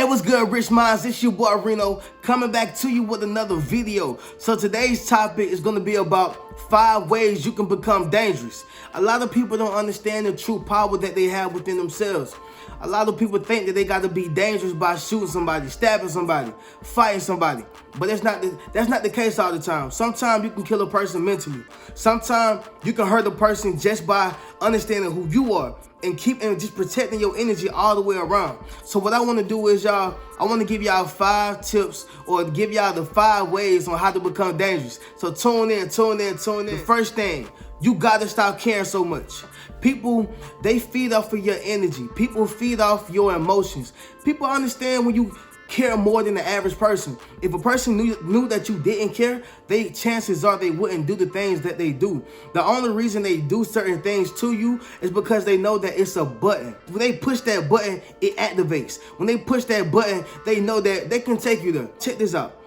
Hey, what's good, Rich Minds? It's your boy Reno coming back to you with another video. So today's topic is going to be about 5 ways you can become dangerous. A lot of people don't understand the true power that they have within themselves. A lot of people think that they got to be dangerous by shooting somebody, stabbing somebody, fighting somebody. But that's not the case all the time. Sometimes you can kill a person mentally. Sometimes you can hurt a person just by understanding who you are and just protecting your energy all the way around. So what I want to do is, I want to give y'all 5 tips or give y'all the 5 ways on how to become dangerous. So tune in. The first thing, you got to stop caring so much. People, they feed off of your energy. People feed off your emotions. People understand when you care more than the average person. If a person knew that you didn't care, chances are they wouldn't do the things that they do. The only reason they do certain things to you is because they know that it's a button. When they push that button, it activates. When they push that button, they know that they can take you there. Check this out.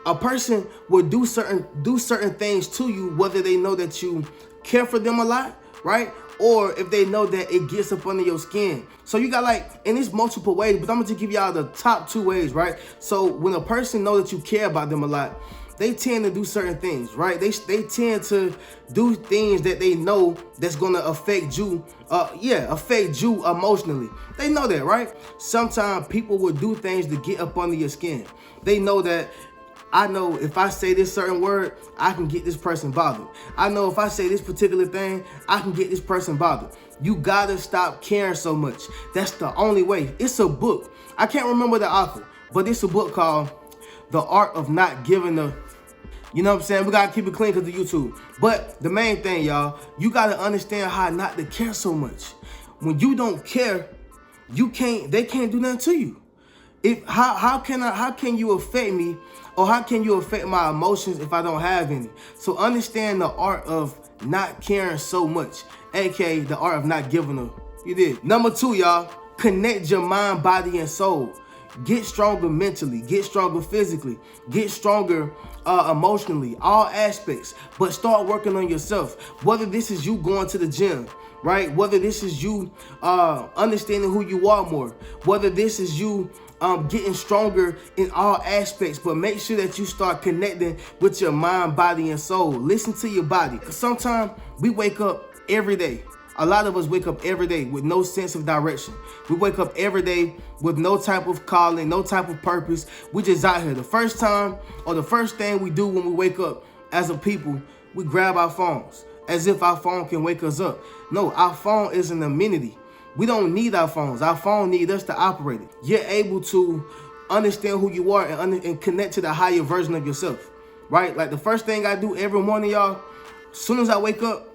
A person will do certain things to you, whether they know that you care for them a lot, right? Or if they know that it gets up under your skin. So you got and it's multiple ways, but I'm gonna just give y'all the top 2 ways, right? So when a person knows that you care about them a lot, they tend to do certain things, right? They tend to do things that they know that's gonna affect you, affect you emotionally. They know that, right? Sometimes people will do things to get up under your skin. They know that, I know if I say this certain word, I can get this person bothered. I know if I say this particular thing, I can get this person bothered. You gotta stop caring so much. That's the only way. It's a book. I can't remember the author, but it's a book called The Art of Not Giving a... You know what I'm saying? We gotta keep it clean because of YouTube. But the main thing, y'all, you gotta understand how not to care so much. When you don't care, they can't do nothing to you. How can you affect me, or how can you affect my emotions if I don't have any? So understand the art of not caring so much, aka the art of not giving a... You did. Number 2, y'all, connect your mind, body, and soul. Get stronger mentally, get stronger physically, get stronger emotionally, all aspects. But start working on yourself. Whether this is you going to the gym, right? Whether this is you understanding who you are more, whether this is you getting stronger in all aspects, but make sure that you start connecting with your mind, body, and soul. Listen to your body. Sometimes we wake up every day. A lot of us wake up every day with no sense of direction. We wake up every day with no type of calling, no type of purpose. We just out here. The first thing we do when we wake up as a people, we grab our phones as if our phone can wake us up. No, our phone is an amenity. We don't need our phones. Our phone needs us to operate it. You're able to understand who you are and connect to the higher version of yourself, right? Like the first thing I do every morning, y'all, as soon as I wake up,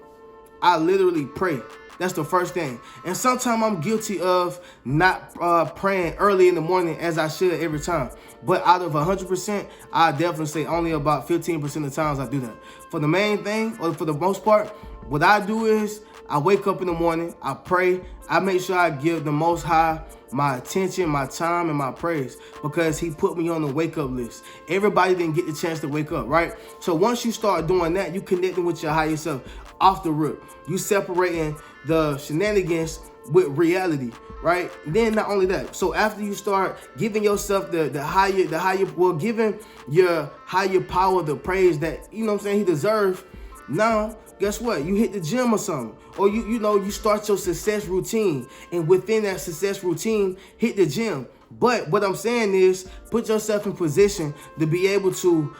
I literally pray. That's the first thing. And sometimes I'm guilty of not praying early in the morning as I should every time. But out of 100%, I definitely say only about 15% of the times I do that. For the main thing, or for the most part, what I do is I wake up in the morning, I pray, I make sure I give the Most High my attention, my time, and my praise, because he put me on the wake up list. Everybody didn't get the chance to wake up, right? So once you start doing that, you connecting with your higher self off the rip. You separating the shenanigans with reality, right? Then not only that, so after you start giving yourself giving your higher power the praise that, you know what I'm saying, he deserves, now guess what? You hit the gym or something, or you start your success routine, and within that success routine, hit the gym. But what I'm saying is, put yourself in position to be able to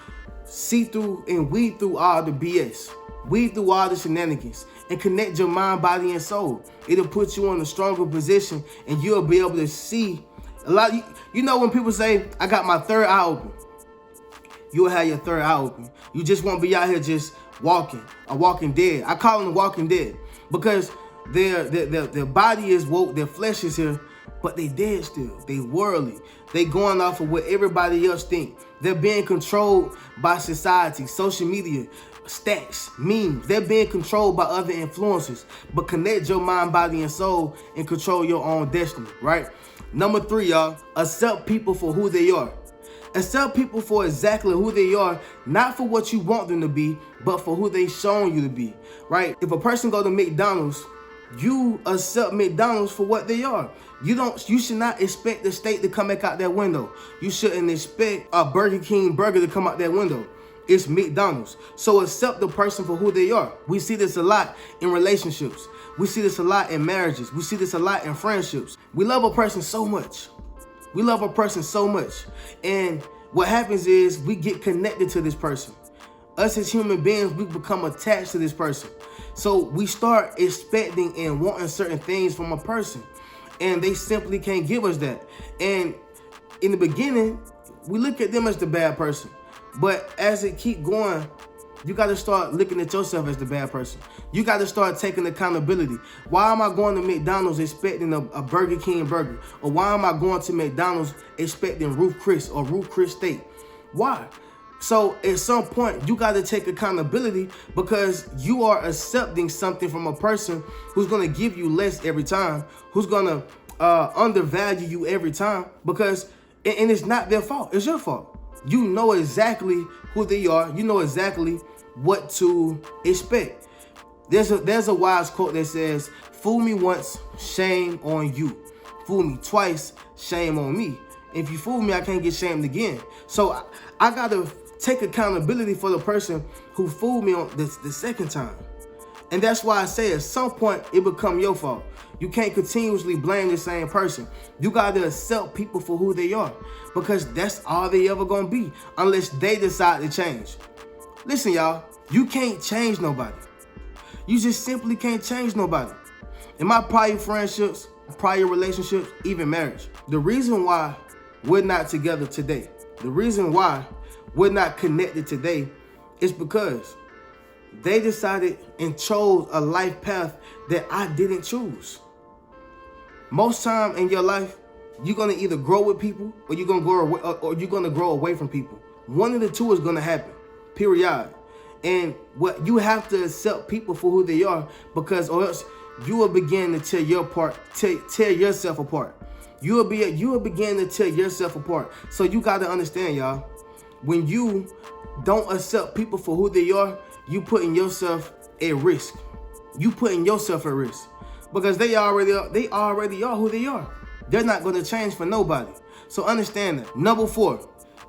see through and weed through all the BS, weed through all the shenanigans, and connect your mind, body, and soul. It'll put you in a stronger position, and you'll be able to see a lot. You know when people say, I got my third eye open, you'll have your third eye open. You just won't be out here just walking dead. I call them walking dead because their body is woke, their flesh is here, but they dead still. They worldly. They going off of what everybody else think. They're being controlled by society, social media, stats, memes. They're being controlled by other influencers. But connect your mind, body, and soul and control your own destiny, right? Number 3, y'all, accept people for who they are. Accept people for exactly who they are, not for what you want them to be, but for who they shown you to be, right? If a person go to McDonald's you accept McDonald's for what they are. You should not expect the steak to come back out that window. You shouldn't expect a Burger King burger to come out that window. It's McDonald's. So accept the person for who they are. We see this a lot in relationships. We see this a lot in marriages. We see this a lot in friendships. We love a person so much. We love a person so much. And what happens is we get connected to this person. Us as human beings, we become attached to this person. So we start expecting and wanting certain things from a person. And they simply can't give us that. And in the beginning, we look at them as the bad person. But as it keep going, you got to start looking at yourself as the bad person. You got to start taking accountability. Why am I going to McDonald's expecting a Burger King burger? Or why am I going to McDonald's expecting Ruth Chris or Ruth Chris steak? Why? So at some point, you got to take accountability because you are accepting something from a person who's going to give you less every time, who's going to undervalue you every time, because, and it's not their fault, it's your fault. You know exactly who they are. You know exactly what to expect. There's a wise quote that says, "Fool me once, shame on you. Fool me twice, shame on me. If you fool me, I can't get shamed again." So I gotta take accountability for the person who fooled me on the second time. And that's why I say at some point it become your fault. You can't continuously blame the same person. You gotta accept people for who they are, because that's all they ever gonna be unless they decide to change. Listen, y'all, you can't change nobody. You just simply can't change nobody. In my prior friendships, prior relationships, even marriage, the reason why we're not together today, the reason why we're not connected today is because they decided and chose a life path that I didn't choose. Most time in your life, you're gonna either grow with people or you're gonna grow away, or you're gonna grow away from people. One of the two is gonna happen, period. And what you have to accept people for who they are, because or else you will begin to tear yourself apart. You will begin to tear yourself apart. So you gotta understand, y'all, when you don't accept people for who they are, you putting yourself at risk. You putting yourself at risk. Because they already are who they are. They're not going to change for nobody. So understand that. Number 4,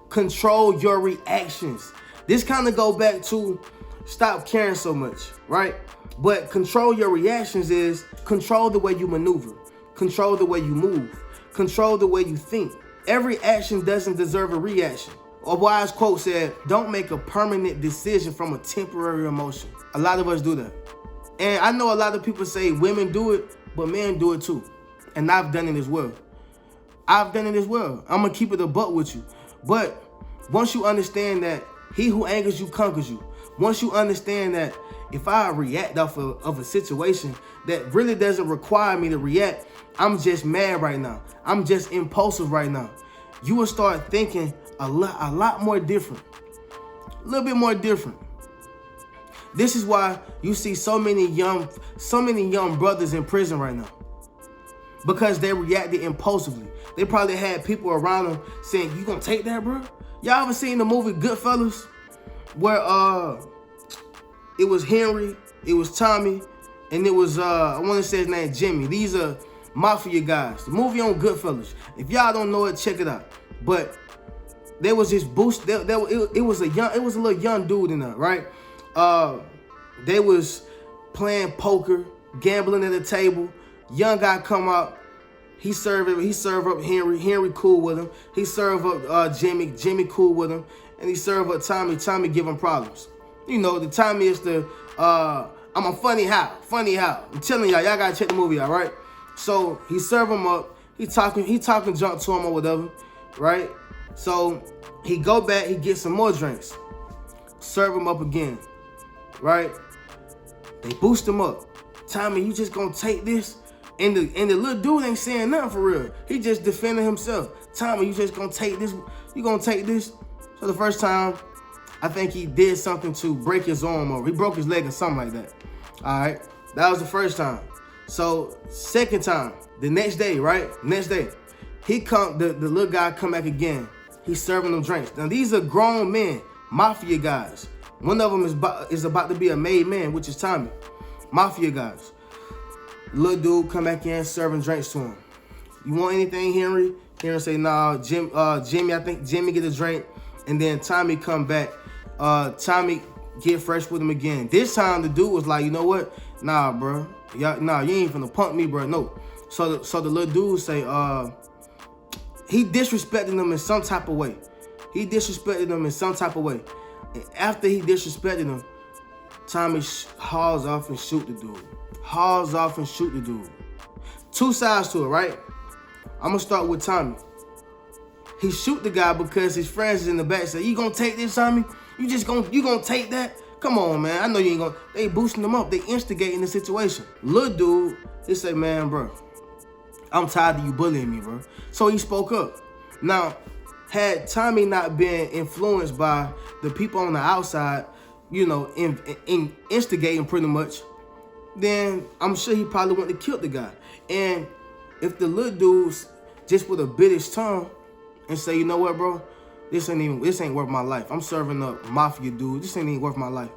control your reactions. This kind of go back to stop caring so much, right? But control your reactions is control the way you maneuver, control the way you move, control the way you think. Every action doesn't deserve a reaction. A wise quote said, "Don't make a permanent decision from a temporary emotion." A lot of us do that. And I know a lot of people say women do it, but men do it too. And I've done it as well. I'm going to keep it a buck with you. But once you understand that he who angers you conquers you, once you understand that if I react off of a situation that really doesn't require me to react, I'm just mad right now, I'm just impulsive right now, you will start thinking a lot more different, a little bit more different. This is why you see so many young brothers in prison right now, because they reacted impulsively. They probably had people around them saying, "You gonna take that, bro?" Y'all ever seen the movie Goodfellas, where it was Henry, it was Tommy, and it was I want to say his name Jimmy. These are mafia guys. The movie on Goodfellas. If y'all don't know it, check it out. But there was this boost. It was a little young dude in there, right? They was playing poker, gambling at the table. Young guy come out. He served up Henry. Henry cool with him. He served up Jimmy. Jimmy cool with him. And he served up Tommy. Tommy give him problems. You know, the Tommy is the I'm a funny how. I'm telling y'all gotta check the movie out, right? So he serve him up. He talking junk to him or whatever, right? So he go back. He get some more drinks. Serve him up again, right? They boost him up. Tommy, you just gonna take this? And the little dude ain't saying nothing for real. He just defending himself. Tommy, you just gonna take this? You gonna take this? So the first time, I think he did something to break his arm over. He broke his leg or something like that. All right, that was the first time. So second time, the next day, right? Next day, the little guy come back again. He's serving them drinks. Now these are grown men, mafia guys. One of them is about to be a made man, which is Tommy. Mafia guys. Little dude come back in serving drinks to him. You want anything, Henry? Henry say, nah, Jimmy, I think Jimmy get a drink. And then Tommy come back. Tommy get fresh with him again. This time the dude was like, you know what? Nah, bro. Nah, you ain't finna punk me, bro. No. So the little dude say, he disrespected them in some type of way. He disrespected them in some type of way. And after he disrespected them, Tommy hauls off and shoot the dude. Hauls off and shoot the dude. Two sides to it, right? I'm gonna start with Tommy. He shoot the guy because his friends is in the back say, you gonna take this, Tommy? You gonna take that? Come on, man. I know you ain't gonna. They boosting him up. They instigating the situation. Little dude, he say, man, bro, I'm tired of you bullying me, bro. So he spoke up. Now, had Tommy not been influenced by the people on the outside, you know, in instigating pretty much, then I'm sure he probably wouldn't have killed the guy. And if the little dudes just with a British tongue and say, you know what, bro, this ain't worth my life. I'm serving up mafia dude. This ain't even worth my life.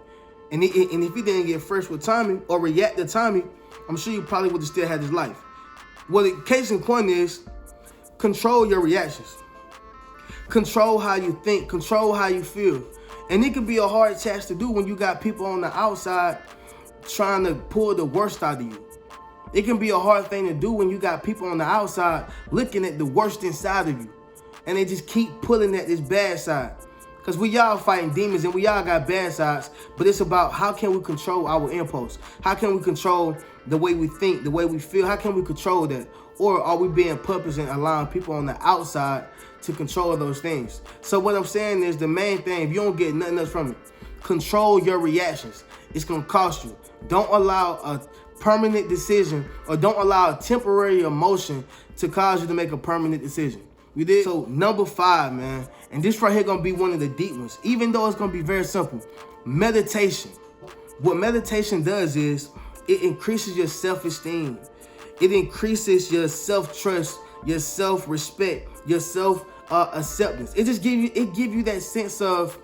And if he didn't get fresh with Tommy or react to Tommy, I'm sure he probably would have still had his life. Well, the case in point is control your reactions. Control how you think. Control how you feel. And it can be a hard task to do when you got people on the outside trying to pull the worst out of you. It can be a hard thing to do when you got people on the outside looking at the worst inside of you. And they just keep pulling at this bad side. Because we all fighting demons and we all got bad sides. But it's about how can we control our impulse? How can we control the way we think, the way we feel? How can we control that? Or are we being purpose and allowing people on the outside to control those things? So what I'm saying is the main thing, if you don't get nothing else from it, control your reactions. It's going to cost you. Don't allow a permanent decision or don't allow a temporary emotion to cause you to make a permanent decision. You did? So number 5, man, and this right here gonna be one of the deep ones, even though it's gonna be very simple. Meditation. What meditation does is it increases your self-esteem. It increases your self-trust, your self-respect, your self-acceptance. It just give you that sense of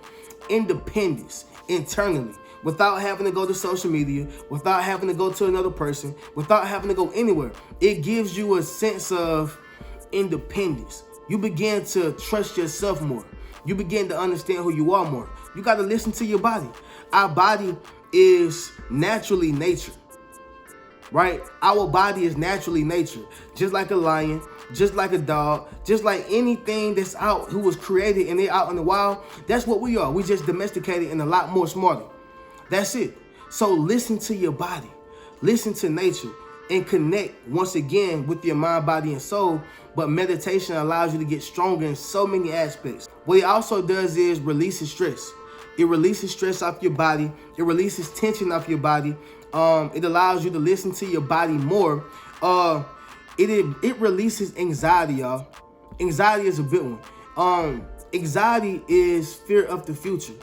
independence internally, without having to go to social media, without having to go to another person, without having to go anywhere. It gives you a sense of independence. You begin to trust yourself more. You begin to understand who you are more. You got to listen to your body. Our body is naturally nature, right? Our body is naturally nature. Just like a lion, just like a dog, just like anything that's out who was created and they're out in the wild. That's what we are. We just domesticated and a lot more smarter. That's it. So listen to your body. Listen to nature. And connect once again with your mind, body, and soul. But meditation allows you to get stronger in so many aspects. What it also does is releases stress. It releases stress off your body. It releases tension off your body. It allows you to listen to your body more. It releases anxiety, y'all. Anxiety is a big one. Anxiety is fear of the future,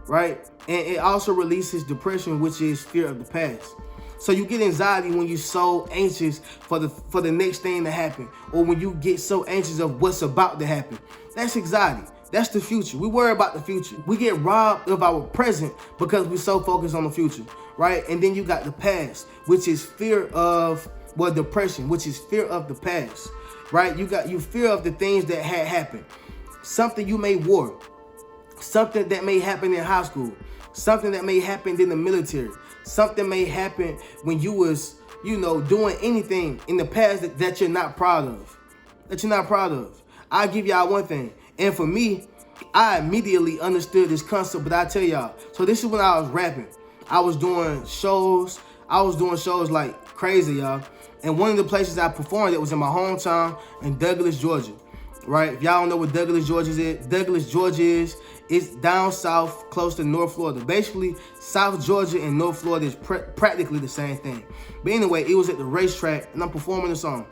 right? And it also releases depression, which is fear of the past. So you get anxiety when you're so anxious for the next thing to happen, or when you get so anxious of what's about to happen. That's anxiety. That's the future. We worry about the future. We get robbed of our present because we're so focused on the future, right? And then you got the past, which is fear of, depression, which is fear of the past, right? You fear of the things that had happened. Something you may wore, something that may happen in high school, something that may happen in the military. Something may happen when you was, doing anything in the past that you're not proud of. I'll give y'all one thing. And for me, I immediately understood this concept, but I tell y'all. So this is when I was rapping. I was doing shows like crazy, y'all. And one of the places I performed, it was in my hometown in Douglas, Georgia. Right? If y'all don't know what Douglas, Georgia is, it's down south, close to North Florida. Basically, South Georgia and North Florida is practically the same thing. But anyway, it was at the racetrack, and I'm performing a song.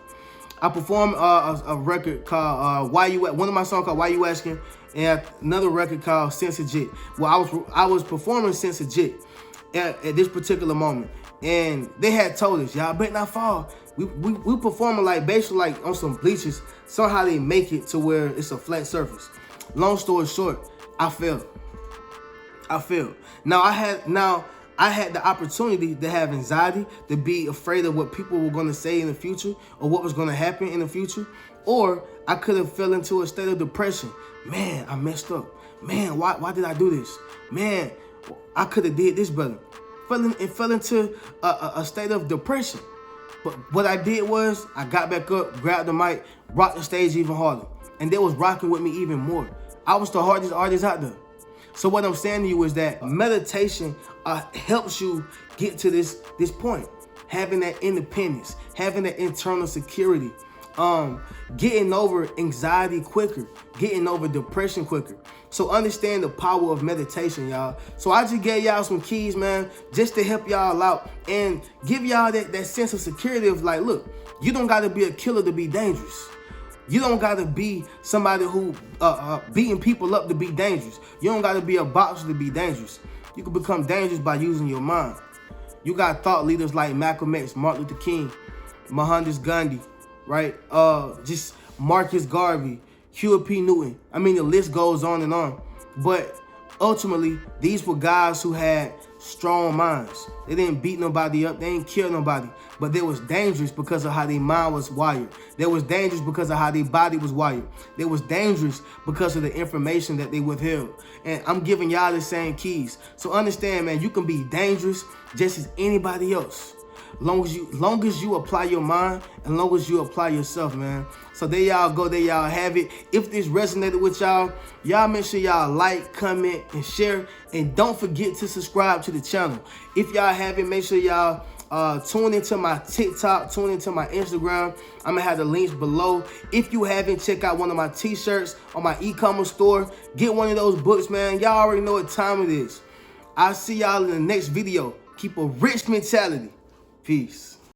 I performed a record called Why You, one of my songs called Why You Asking, and another record called Sense of Jit. Well, I was performing Sense of Jit at this particular moment, and they had told us, y'all better not fall. We performing like basically like on some bleachers. Somehow they make it to where it's a flat surface. Long story short, I failed. Now I had the opportunity to have anxiety, to be afraid of what people were going to say in the future or what was going to happen in the future. Or I could have fell into a state of depression. Man, I messed up. Man, why did I do this? Man, I could have did this better. Fell into a state of depression. But what I did was I got back up, grabbed the mic, rocked the stage even harder. And they was rocking with me even more. I was the hardest artist out there. So what I'm saying to you is that meditation helps you get to this point. Having that independence, having that internal security, getting over anxiety quicker, getting over depression quicker. So understand the power of meditation, y'all. So I just gave y'all some keys, man, just to help y'all out and give y'all that sense of security of like, look, you don't got to be a killer to be dangerous. You don't got to be somebody who beating people up to be dangerous. You don't got to be a boxer to be dangerous. You can become dangerous by using your mind. You got thought leaders like Malcolm X, Martin Luther King, Mohandas Gandhi, right? Just Marcus Garvey, Huey P. Newton. I mean, the list goes on and on. But ultimately, these were guys who had strong minds. They didn't beat nobody up. They didn't kill nobody. But they was dangerous because of how their mind was wired. They was dangerous because of how their body was wired. They was dangerous because of the information that they withheld. And I'm giving y'all the same keys. So understand, man, you can be dangerous just as anybody else. Long as you apply your mind and long as you apply yourself, man. So there y'all go, there y'all have it. If this resonated with y'all make sure y'all like, comment, and share. And don't forget to subscribe to the channel. If y'all haven't, make sure y'all tune into my TikTok, tune into my Instagram. I'm gonna have the links below. If you haven't, check out one of my t-shirts on my e-commerce store. Get one of those books, man. Y'all already know what time it is. I'll see y'all in the next video. Keep a rich mentality. Peace.